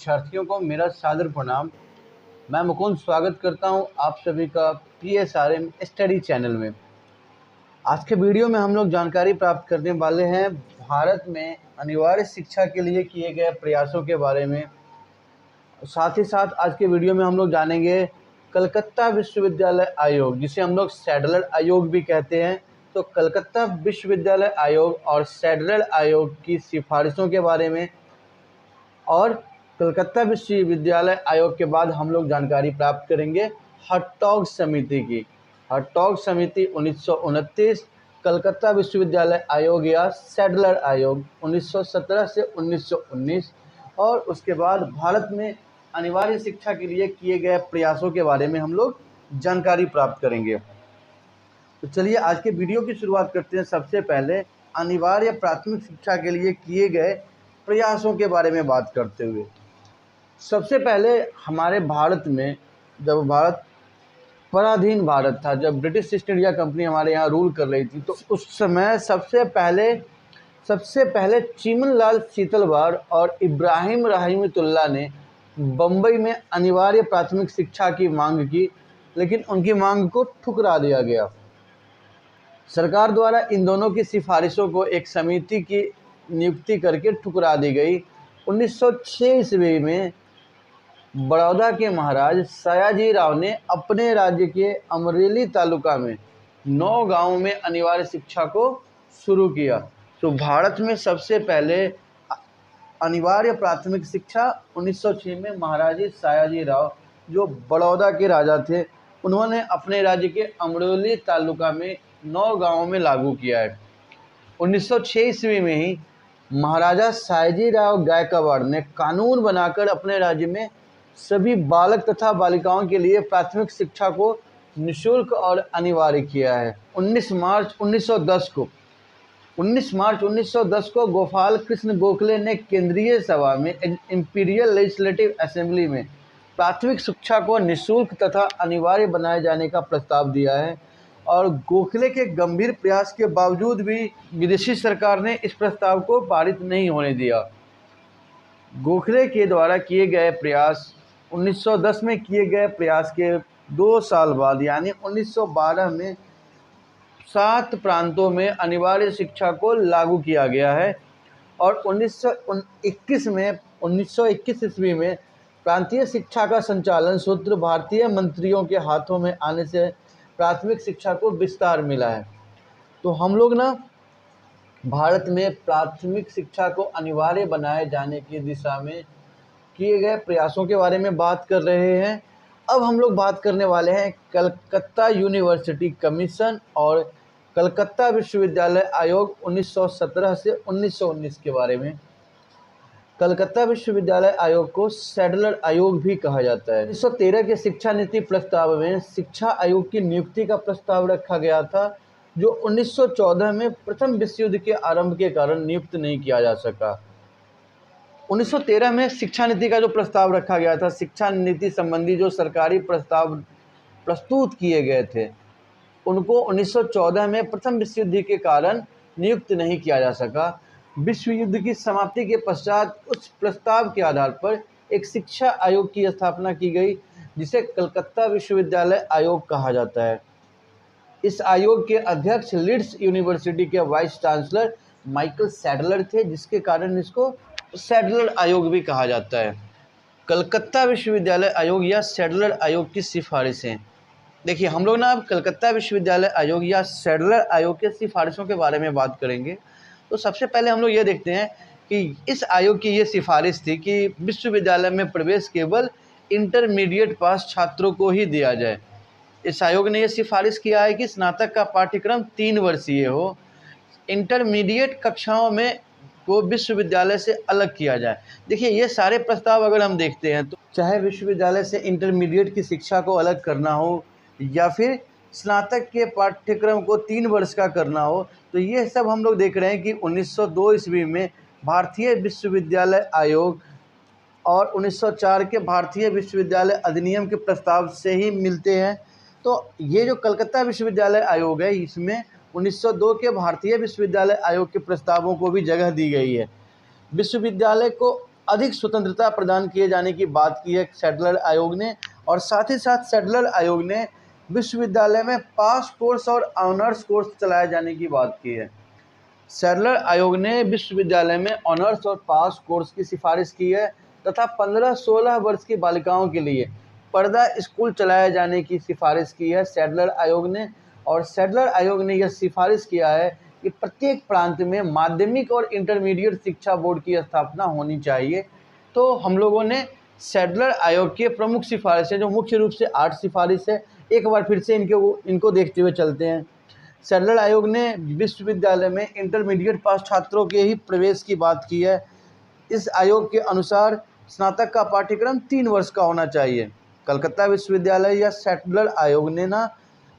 शिक्षार्थियों को मेरा सादर प्रणाम। मैं मुकुंद स्वागत करता हूं आप सभी का PSRM स्टडी चैनल में। आज के वीडियो में हम लोग जानकारी प्राप्त करने वाले हैं भारत में अनिवार्य शिक्षा के लिए किए गए प्रयासों के बारे में। साथ ही साथ आज के वीडियो में हम लोग जानेंगे कलकत्ता विश्वविद्यालय आयोग, जिसे हम लोग सैडलर आयोग भी कहते हैं। तो कलकत्ता विश्वविद्यालय आयोग और सैडलर आयोग की सिफारिशों के बारे में और कलकत्ता विश्वविद्यालय आयोग के बाद हम लोग जानकारी प्राप्त करेंगे हर्टॉग समिति की। हर्टॉग समिति 1929, कलकत्ता विश्वविद्यालय आयोग या सैडलर आयोग 1917 से 1919, और उसके बाद भारत में अनिवार्य शिक्षा के लिए किए गए प्रयासों के बारे में हम लोग जानकारी प्राप्त करेंगे। तो चलिए आज के वीडियो की शुरुआत करते हैं। सबसे पहले अनिवार्य प्राथमिक शिक्षा के लिए किए गए प्रयासों के बारे में बात करते हुए, सबसे पहले हमारे भारत में जब भारत पराधीन भारत था, जब ब्रिटिश ईस्ट इंडिया कंपनी हमारे यहाँ रूल कर रही थी, तो उस समय सबसे पहले चिमनलाल सीतलवाड़ और इब्राहिम रहमतुल्लाह ने बम्बई में अनिवार्य प्राथमिक शिक्षा की मांग की, लेकिन उनकी मांग को ठुकरा दिया गया। सरकार द्वारा इन दोनों की सिफारिशों को एक समिति की नियुक्ति करके ठुकरा दी गई। 1906 ईस्वी में बड़ौदा के महाराज सयाजी राव ने अपने राज्य के अमरेली तालुका में 9 गांवों में अनिवार्य शिक्षा को शुरू किया। तो भारत में सबसे पहले अनिवार्य प्राथमिक शिक्षा 1906 में महाराज सयाजी राव, जो बड़ौदा के राजा थे, उन्होंने अपने राज्य के अमरेली तालुका में 9 गांवों में लागू किया है। 1906 ईस्वी में ही महाराजा सयाजीराव गायकवाड़ ने कानून बनाकर अपने राज्य में सभी बालक तथा बालिकाओं के लिए प्राथमिक शिक्षा को निःशुल्क और अनिवार्य किया है। 19 मार्च 1910 को गोपाल कृष्ण गोखले ने केंद्रीय सभा में इंपीरियल लेजिस्लेटिव असेंबली में प्राथमिक शिक्षा को निःशुल्क तथा अनिवार्य बनाए जाने का प्रस्ताव दिया है, और गोखले के गंभीर प्रयास के बावजूद भी विदेशी सरकार ने इस प्रस्ताव को पारित नहीं होने दिया। गोखले के द्वारा किए गए प्रयास 1910 में किए गए प्रयास के 2 साल बाद यानी 1912 में 7 प्रांतों में अनिवार्य शिक्षा को लागू किया गया है, और 1921 ईस्वी में प्रांतीय शिक्षा का संचालन सूत्र भारतीय मंत्रियों के हाथों में आने से प्राथमिक शिक्षा को विस्तार मिला है। तो हम लोग भारत में प्राथमिक शिक्षा को अनिवार्य बनाए जाने की दिशा में किए गए प्रयासों के बारे में बात कर रहे हैं। अब हम लोग बात करने वाले हैं कलकत्ता यूनिवर्सिटी कमीशन और कलकत्ता विश्वविद्यालय आयोग 1917 से 1919 के बारे में। कलकत्ता विश्वविद्यालय आयोग को सैडलर आयोग भी कहा जाता है। 1913 के शिक्षा नीति प्रस्ताव में शिक्षा आयोग की नियुक्ति का प्रस्ताव रखा गया था, जो 1914 में प्रथम विश्व युद्ध के आरंभ के कारण नियुक्त नहीं किया जा सका। 1913 में शिक्षा नीति का जो प्रस्ताव रखा गया था, शिक्षा नीति संबंधी जो सरकारी प्रस्ताव प्रस्तुत किए गए थे, उनको 1914 में प्रथम विश्व युद्ध के कारण नियुक्त नहीं किया जा सका। विश्व युद्ध की समाप्ति के पश्चात उस प्रस्ताव के आधार पर एक शिक्षा आयोग की स्थापना की गई, जिसे कलकत्ता विश्वविद्यालय आयोग कहा जाता है। इस आयोग के अध्यक्ष लीड्स यूनिवर्सिटी के वाइस चांसलर माइकल सैडलर थे, जिसके कारण इसको सैडलर आयोग भी कहा जाता है। कलकत्ता विश्वविद्यालय आयोग या सैडलर आयोग की सिफारिशें। देखिए, हम लोग अब कलकत्ता विश्वविद्यालय आयोग या सैडलर आयोग के सिफारिशों के बारे में बात करेंगे। तो सबसे पहले हम लोग ये देखते हैं कि इस आयोग की ये सिफारिश थी कि विश्वविद्यालय में प्रवेश केवल इंटरमीडिएट पास छात्रों को ही दिया जाए। इस आयोग ने यह सिफारिश किया है कि स्नातक का पाठ्यक्रम 3 वर्षीय हो, इंटरमीडिएट कक्षाओं में को विश्वविद्यालय से अलग किया जाए। देखिए, ये सारे प्रस्ताव अगर हम देखते हैं तो चाहे विश्वविद्यालय से इंटरमीडिएट की शिक्षा को अलग करना हो या फिर स्नातक के पाठ्यक्रम को 3 वर्ष का करना हो, तो ये सब हम लोग देख रहे हैं कि 1902 ईस्वी में भारतीय विश्वविद्यालय आयोग और 1904 के भारतीय विश्वविद्यालय अधिनियम के प्रस्ताव से ही मिलते हैं। तो ये जो कलकत्ता विश्वविद्यालय आयोग है, इसमें 1902 के भारतीय विश्वविद्यालय आयोग के प्रस्तावों को भी जगह दी गई है। विश्वविद्यालय को अधिक स्वतंत्रता प्रदान किए जाने की बात की है सैडलर आयोग ने। और साथ ही साथ सैडलर आयोग ने विश्वविद्यालय में पास कोर्स और ऑनर्स कोर्स चलाए जाने की बात की है। सैडलर आयोग ने विश्वविद्यालय में ऑनर्स और पास कोर्स की सिफारिश की है तथा 15-16 वर्ष की बालिकाओं के लिए पर्दा स्कूल चलाए जाने की सिफारिश की है सैडलर आयोग ने। और सैडलर आयोग ने यह सिफारिश किया है कि प्रत्येक प्रांत में माध्यमिक और इंटरमीडिएट शिक्षा बोर्ड की स्थापना होनी चाहिए। तो हम लोगों ने सैडलर आयोग के प्रमुख सिफारिशें, जो मुख्य रूप से 8 सिफारिश है, एक बार फिर से इनको देखते हुए चलते हैं। सैडलर आयोग ने विश्वविद्यालय में इंटरमीडिएट पास छात्रों के ही प्रवेश की बात की है। इस आयोग के अनुसार स्नातक का पाठ्यक्रम 3 वर्ष का होना चाहिए। कलकत्ता विश्वविद्यालय या सैडलर आयोग ने ना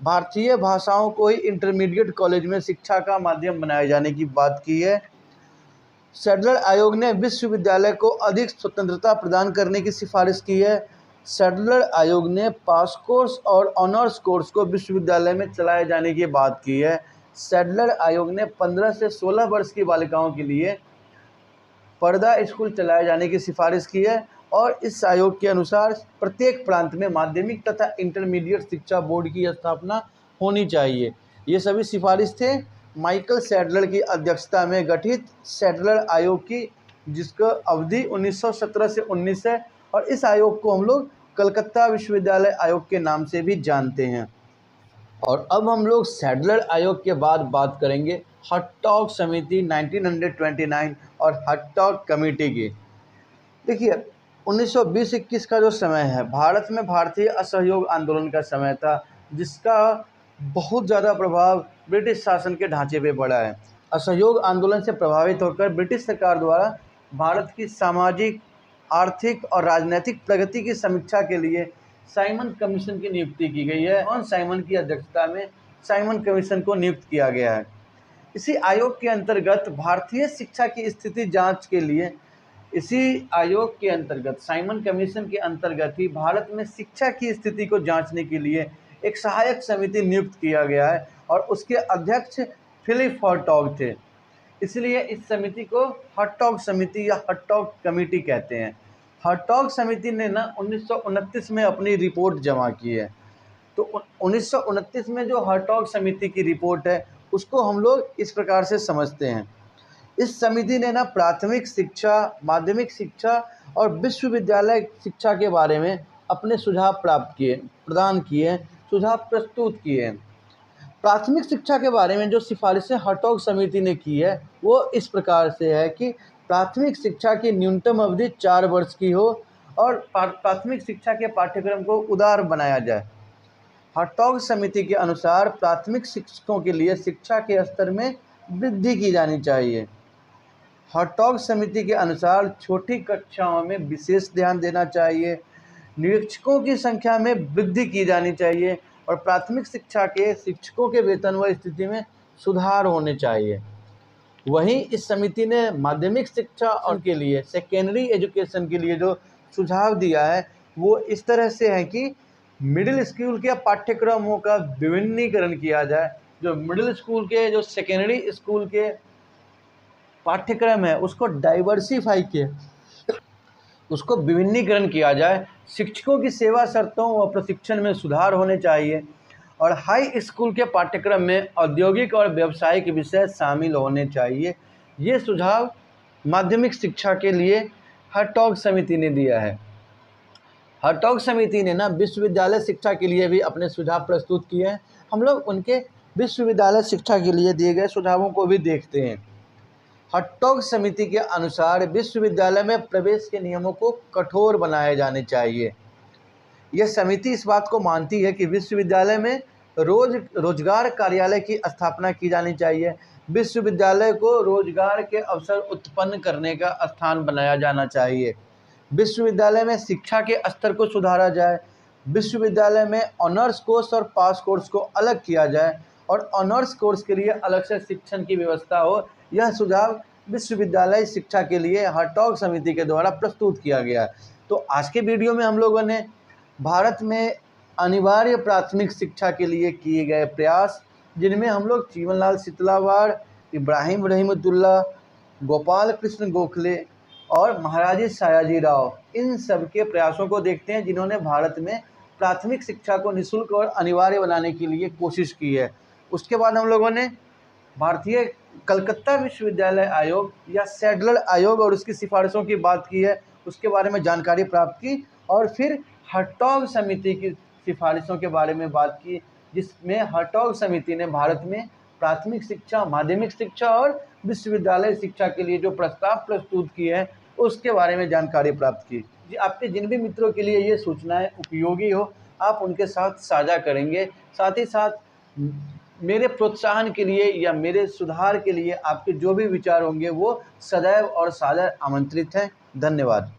भारतीय भाषाओं को ही इंटरमीडिएट कॉलेज में शिक्षा का माध्यम बनाए जाने की बात की है। सैडलर आयोग ने विश्वविद्यालय को अधिक स्वतंत्रता प्रदान करने की सिफारिश की है। सैडलर आयोग ने पास कोर्स और ऑनर्स कोर्स को विश्वविद्यालय में चलाए जाने की बात की है। सैडलर आयोग ने 15 से 16 वर्ष की बालिकाओं के लिए पर्दा स्कूल चलाए जाने की सिफारिश की है। और इस आयोग के अनुसार प्रत्येक प्रांत में माध्यमिक तथा इंटरमीडिएट शिक्षा बोर्ड की स्थापना होनी चाहिए। ये सभी सिफारिश थे माइकल सैडलर की अध्यक्षता में गठित सैडलर आयोग की, जिसका अवधि 1917 से 19 है। और इस आयोग को हम लोग कलकत्ता विश्वविद्यालय आयोग के नाम से भी जानते हैं। और अब हम लोग सैडलर आयोग के बाद बात करेंगे हटॉग समिति 1929 और हटॉग कमेटी की। देखिए 1920-21 का जो समय है, भारत में भारतीय असहयोग आंदोलन का समय था, जिसका बहुत ज़्यादा प्रभाव ब्रिटिश शासन के ढांचे पे पड़ा है। असहयोग आंदोलन से प्रभावित होकर ब्रिटिश सरकार द्वारा भारत की सामाजिक, आर्थिक और राजनीतिक प्रगति की समीक्षा के लिए साइमन कमीशन की नियुक्ति की गई है। जॉन साइमन की अध्यक्षता में साइमन कमीशन को नियुक्त किया गया है। इसी आयोग के अंतर्गत भारतीय शिक्षा की स्थिति जांच के लिए, इसी आयोग के अंतर्गत साइमन कमीशन के अंतर्गत ही भारत में शिक्षा की स्थिति को जांचने के लिए एक सहायक समिति नियुक्त किया गया है और उसके अध्यक्ष फिलिप हटॉग थे। इसलिए इस समिति को हटॉग समिति या हटॉग कमेटी कहते हैं। हटॉग समिति ने ना 1929 में अपनी रिपोर्ट जमा की है। तो 1929 में जो हटॉग समिति की रिपोर्ट है, उसको हम लोग इस प्रकार से समझते हैं। इस समिति ने ना प्राथमिक शिक्षा, माध्यमिक शिक्षा और विश्वविद्यालय शिक्षा के बारे में अपने सुझाव प्रदान किए, सुझाव प्रस्तुत किए हैं। प्राथमिक शिक्षा के बारे में जो सिफारिशें हटॉग समिति ने की है, वो इस प्रकार से है कि प्राथमिक शिक्षा की न्यूनतम अवधि 4 वर्ष की हो और प्राथमिक शिक्षा के पाठ्यक्रम को उदार बनाया जाए। हटॉग समिति के अनुसार प्राथमिक शिक्षकों के लिए शिक्षा के स्तर में वृद्धि की जानी चाहिए। हटॉग समिति के अनुसार छोटी कक्षाओं में विशेष ध्यान देना चाहिए, निरीक्षकों की संख्या में वृद्धि की जानी चाहिए और प्राथमिक शिक्षा के शिक्षकों के वेतन व स्थिति में सुधार होने चाहिए। वहीं इस समिति ने माध्यमिक शिक्षा और के लिए, सेकेंडरी एजुकेशन के लिए जो सुझाव दिया है, वो इस तरह से है कि मिडिल स्कूल के पाठ्यक्रमों का विभिन्नीकरण किया जाए। जो मिडिल स्कूल के, जो सेकेंडरी स्कूल के पाठ्यक्रम है, उसको डाइवर्सिफाई किया, उसको विभिन्नीकरण किया जाए। शिक्षकों की सेवा शर्तों व प्रशिक्षण में सुधार होने चाहिए और हाई स्कूल के पाठ्यक्रम में औद्योगिक और व्यावसायिक विषय शामिल होने चाहिए। ये सुझाव माध्यमिक शिक्षा के लिए हटॉग समिति ने दिया है। हटॉग समिति ने ना विश्वविद्यालय शिक्षा के लिए भी अपने सुझाव प्रस्तुत किए हैं। हम लोग उनके विश्वविद्यालय शिक्षा के लिए दिए गए सुझावों को भी देखते हैं। हटॉग समिति के अनुसार विश्वविद्यालय में प्रवेश के नियमों को कठोर बनाए जाने चाहिए। यह समिति इस बात को मानती है कि विश्वविद्यालय में रोजगार कार्यालय की स्थापना की जानी चाहिए। विश्वविद्यालय को रोजगार के अवसर उत्पन्न करने का स्थान बनाया जाना चाहिए। विश्वविद्यालय में शिक्षा के स्तर को सुधारा जाए। विश्वविद्यालय में ऑनर्स कोर्स और पास कोर्स को अलग किया जाए और ऑनर्स कोर्स के लिए अलग से शिक्षण की व्यवस्था हो। यह सुझाव विश्वविद्यालय शिक्षा के लिए हटॉग समिति के द्वारा प्रस्तुत किया गया है। तो आज के वीडियो में हम लोगों ने भारत में अनिवार्य प्राथमिक शिक्षा के लिए किए गए प्रयास, जिनमें हम लोग जीवनलाल शितलावाड़, इब्राहिम रहमतुल्लाह, गोपाल कृष्ण गोखले और महाराजी सयाजी राव, इन सब के प्रयासों को देखते हैं जिन्होंने भारत में प्राथमिक शिक्षा को निःशुल्क और अनिवार्य बनाने के लिए कोशिश की है। उसके बाद हम लोगों ने भारतीय कलकत्ता विश्वविद्यालय आयोग या सैडलर आयोग और उसकी सिफारिशों की बात की है, उसके बारे में जानकारी प्राप्त की, और फिर हर्टॉग समिति की सिफारिशों के बारे में बात की, जिसमें हर्टॉग समिति ने भारत में प्राथमिक शिक्षा, माध्यमिक शिक्षा और विश्वविद्यालय शिक्षा के लिए जो प्रस्ताव प्रस्तुत किए हैं उसके बारे में जानकारी प्राप्त की। जी, आपके जिन भी मित्रों के लिए ये सूचनाएं उपयोगी हो आप उनके साथ साझा करेंगे। साथ ही साथ मेरे प्रोत्साहन के लिए या मेरे सुधार के लिए आपके जो भी विचार होंगे वो सदैव और सादर आमंत्रित हैं। धन्यवाद।